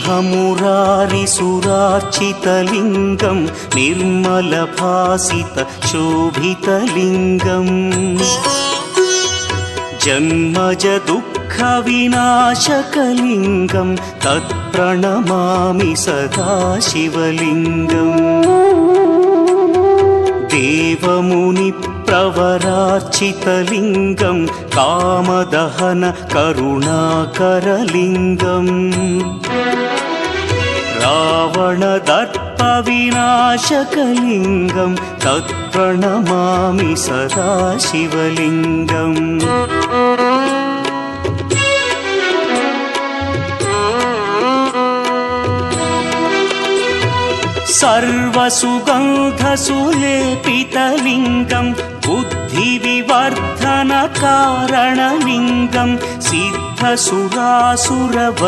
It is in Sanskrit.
ब्रह्ममुरारिसुरार्चितलिङ्गं निर्मलभासितशोभितलिङ्गम् जन्मजदुःखविनाशकलिङ्गं तत्प्रणमामि सदा शिवलिङ्गम् देवमुनिप्रवरार्चितलिङ्गं कामदहन करुणाकरलिङ्गम् रावणदर्पविनाशकलिङ्गं तत्प्रणमामि सदा शिवलिङ्गम् सर्वसुगन्धसुलेपितलिङ्गं बुद्धिविवर्धनकारणलिङ्गं सिद्धसुरासुरवन्द्यलिङ्गम्